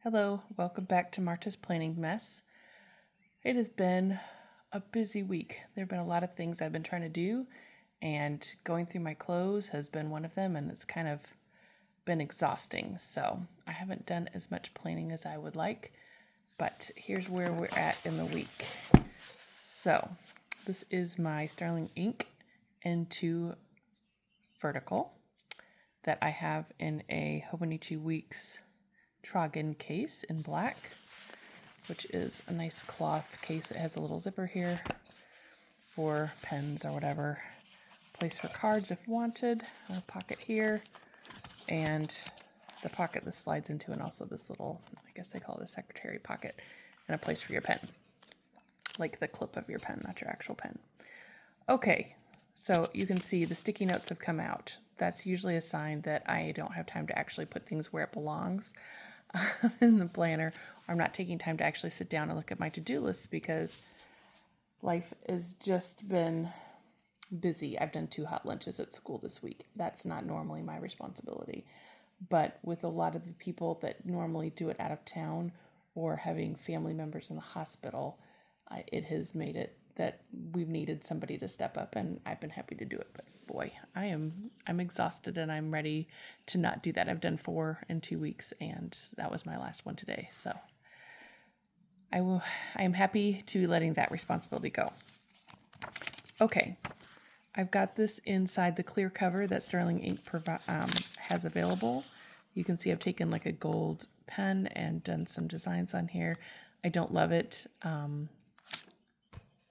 Hello, welcome back to Marta's Planning Mess. It has been a busy week. There have been a lot of things I've been trying to do, and going through my clothes has been one of them, and it's kind of been exhausting. So I haven't done as much planning as I would like, but here's where we're at in the week. So this is my Sterling Ink N2 vertical that I have in a Hobonichi Weeks Troggin case in black, which is a nice cloth case. It has a little zipper here for pens or whatever. Place for cards if wanted. A pocket here, and the pocket this slides into, and also this little, I guess they call it a secretary pocket, and a place for your pen. Like the clip of your pen, not your actual pen. Okay, so you can see the sticky notes have come out. That's usually a sign that I don't have time to actually put things where it belongs in the planner, or I'm not taking time to actually sit down and look at my to-do list because life has just been busy. I've done 2 hot lunches at school this week. That's not normally my responsibility. But with a lot of the people that normally do it out of town or having family members in the hospital, it has made it that we've needed somebody to step up, and I've been happy to do it. But boy, I'm exhausted and I'm ready to not do that. I've done 4 in 2 weeks, and that was my last one today. So I am happy to be letting that responsibility go. Okay, I've got this inside the clear cover that Sterling Ink has available. You can see I've taken like a gold pen and done some designs on here. I don't love it,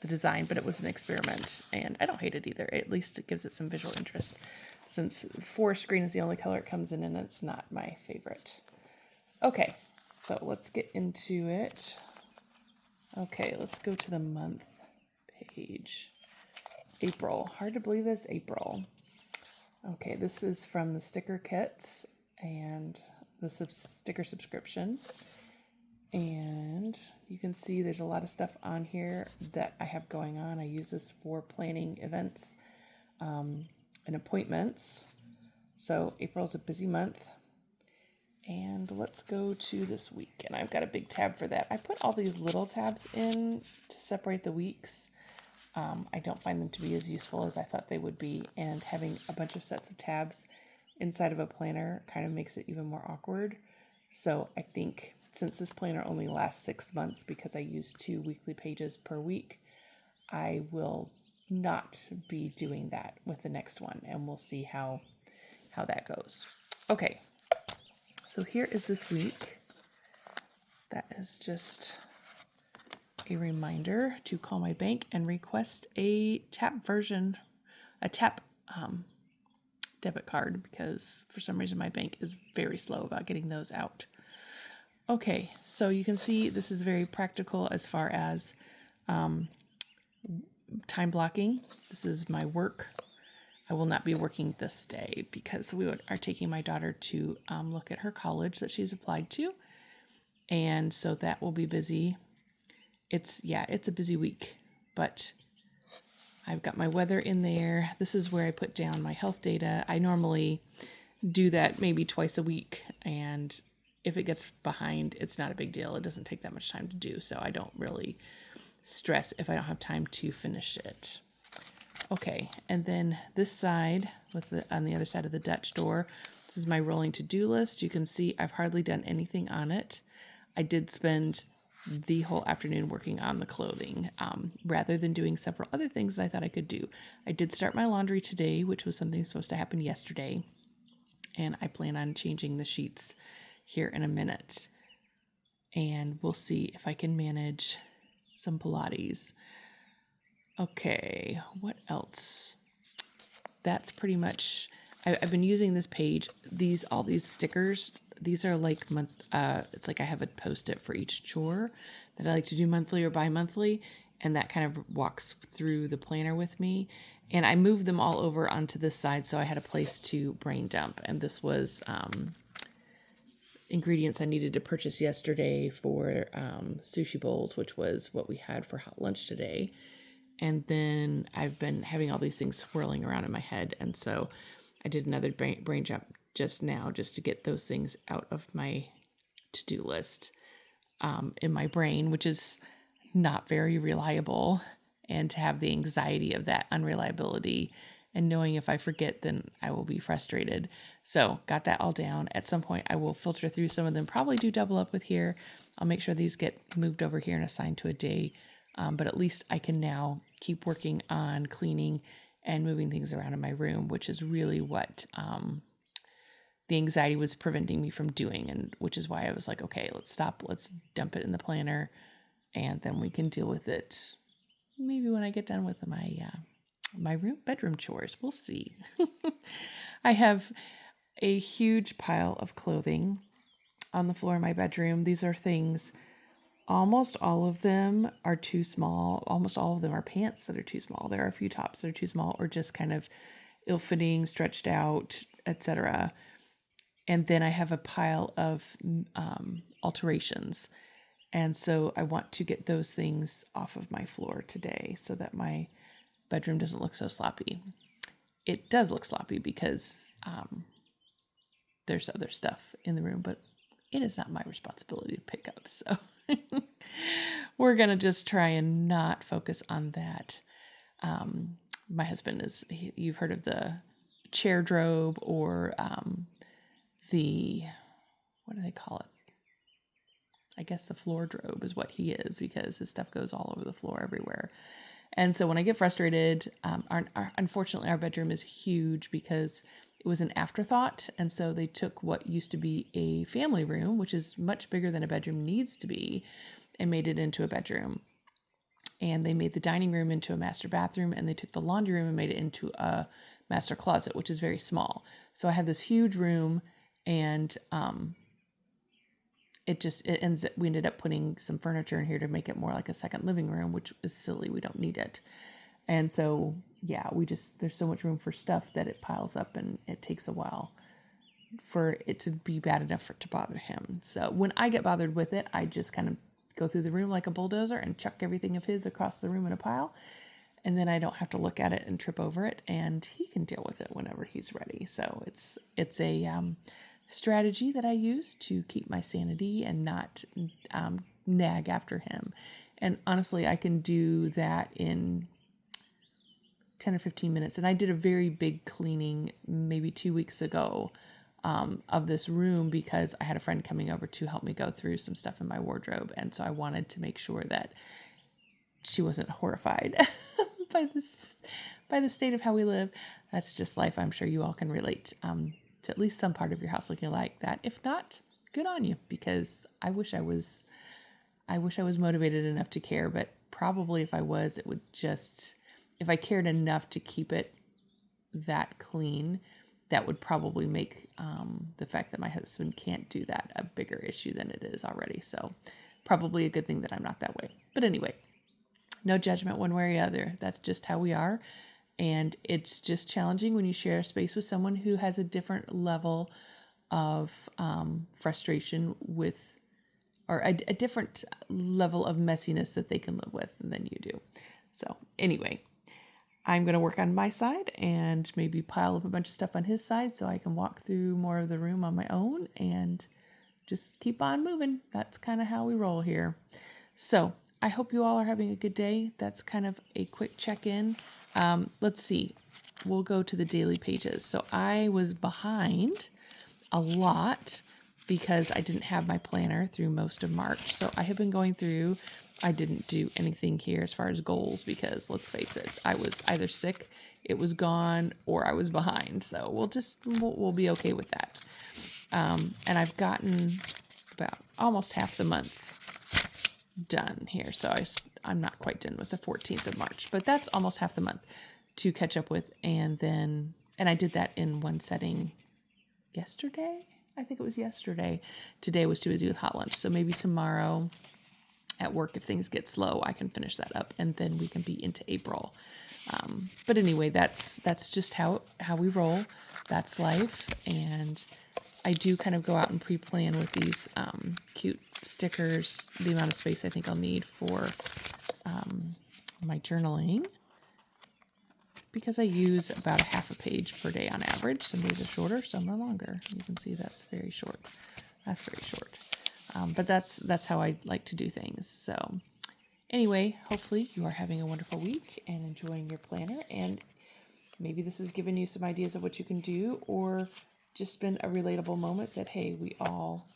the design, but it was an experiment, and I don't hate it either. At least it gives it some visual interest, since forest green is the only color it comes in, and it's not my favorite. Okay, so let's get into it. Okay, let's go to the month page. April. Hard to believe it's April. Okay, this is from the sticker kits and the sticker subscription. And you can see there's a lot of stuff on here that I have going on. I use this for planning events and appointments. So April's a busy month. And let's go to this week. And I've got a big tab for that. I put all these little tabs in to separate the weeks. I don't find them to be as useful as I thought they would be. And having a bunch of sets of tabs inside of a planner kind of makes it even more awkward. So I think since this planner only lasts 6 months because I use 2 weekly pages per week, I will not be doing that with the next one, and we'll see how that goes. Okay, so here is this week. That is just a reminder to call my bank and request a tap debit card, because for some reason my bank is very slow about getting those out. Okay, so you can see this is very practical as far as time blocking. This is my work. I will not be working this day because we are taking my daughter to look at her college that she's applied to. And so that will be busy. It's a busy week, but I've got my weather in there. This is where I put down my health data. I normally do that maybe twice a week, and if it gets behind, it's not a big deal. It doesn't take that much time to do, so I don't really stress if I don't have time to finish it. Okay, and then this side, on the other side of the Dutch door, this is my rolling to-do list. You can see I've hardly done anything on it. I did spend the whole afternoon working on the clothing, rather than doing several other things that I thought I could do. I did start my laundry today, which was something supposed to happen yesterday, and I plan on changing the sheets here in a minute. And we'll see if I can manage some Pilates. Okay, what else? That's pretty much, I've been using this page, all these stickers. These are like it's like I have a post-it for each chore that I like to do monthly or bi-monthly, and that kind of walks through the planner with me. And I moved them all over onto this side so I had a place to brain dump. And this was ingredients I needed to purchase yesterday for sushi bowls, which was what we had for hot lunch today. And then I've been having all these things swirling around in my head, and so I did another brain jump just now, just to get those things out of my to-do list in my brain, which is not very reliable. And to have the anxiety of that unreliability and knowing if I forget, then I will be frustrated. So got that all down. At some point, I will filter through some of them, probably do double up with here. I'll make sure these get moved over here and assigned to a day. But at least I can now keep working on cleaning and moving things around in my room, which is really what the anxiety was preventing me from doing. And which is why I was like, okay, let's stop. Let's dump it in the planner and then we can deal with it maybe when I get done with my bedroom chores. We'll see. I have a huge pile of clothing on the floor in my bedroom. These are things, almost all of them are too small. Almost all of them are pants that are too small. There are a few tops that are too small or just kind of ill-fitting, stretched out, etc. And then I have a pile of alterations. And so I want to get those things off of my floor today so that my bedroom doesn't look so sloppy. It does look sloppy because there's other stuff in the room, but it is not my responsibility to pick up. So we're going to just try and not focus on that. My husband you've heard of the chair drobe or what do they call it? I guess the floor drobe is what he is because his stuff goes all over the floor everywhere. And so when I get frustrated, unfortunately, our bedroom is huge because it was an afterthought. And so they took what used to be a family room, which is much bigger than a bedroom needs to be, and made it into a bedroom. And they made the dining room into a master bathroom, and they took the laundry room and made it into a master closet, which is very small. So I have this huge room, and we ended up putting some furniture in here to make it more like a second living room, which is silly. We don't need it. And so, yeah, there's so much room for stuff that it piles up and it takes a while for it to be bad enough to bother him. So when I get bothered with it, I just kind of go through the room like a bulldozer and chuck everything of his across the room in a pile. And then I don't have to look at it and trip over it, and he can deal with it whenever he's ready. So it's a strategy that I use to keep my sanity and not nag after him. And honestly, I can do that in 10 or 15 minutes. And I did a very big cleaning maybe 2 weeks ago of this room because I had a friend coming over to help me go through some stuff in my wardrobe. And so I wanted to make sure that she wasn't horrified by the state of how we live. That's just life. I'm sure you all can relate to at least some part of your house looking like that. If not, good on you, because I wish I was motivated enough to care, but probably if I was, if I cared enough to keep it that clean, that would probably make the fact that my husband can't do that a bigger issue than it is already. So probably a good thing that I'm not that way. But anyway, no judgment one way or the other. That's just how we are. And it's just challenging when you share space with someone who has a different level of frustration with, or a different level of messiness that they can live with than you do. So anyway, I'm going to work on my side and maybe pile up a bunch of stuff on his side so I can walk through more of the room on my own and just keep on moving. That's kind of how we roll here. So I hope you all are having a good day. That's kind of a quick check-in. Let's see. We'll go to the daily pages. So I was behind a lot because I didn't have my planner through most of March. So I have been going through. I didn't do anything here as far as goals because let's face it, I was either sick, it was gone, or I was behind. So we'll be okay with that. And I've gotten about almost half the month done here. So I'm not quite done with the 14th of March, but that's almost half the month to catch up with. And I did that in one setting yesterday. I think it was yesterday. Today was too busy with hot lunch. So maybe tomorrow at work, if things get slow, I can finish that up and then we can be into April. But anyway, that's just how we roll. That's life. And I do kind of go out and pre-plan with these cute stickers, the amount of space I think I'll need for my journaling, because I use about a half a page per day on average. Some days are shorter, some are longer. You can see that's very short. That's very short. But that's how I like to do things. So anyway, hopefully you are having a wonderful week and enjoying your planner, and maybe this has given you some ideas of what you can do, or just been a relatable moment that, hey, we all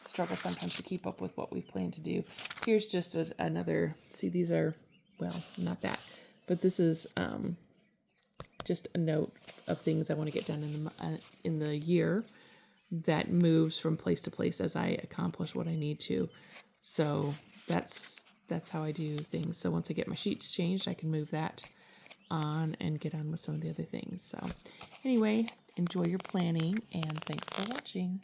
struggle sometimes to keep up with what we plan to do. Here's just another, see, these are, well, not that, but this is just a note of things I want to get done in the year that moves from place to place as I accomplish what I need to. So that's how I do things. So once I get my sheets changed, I can move that on and get on with some of the other things. So anyway, enjoy your planning, and thanks for watching.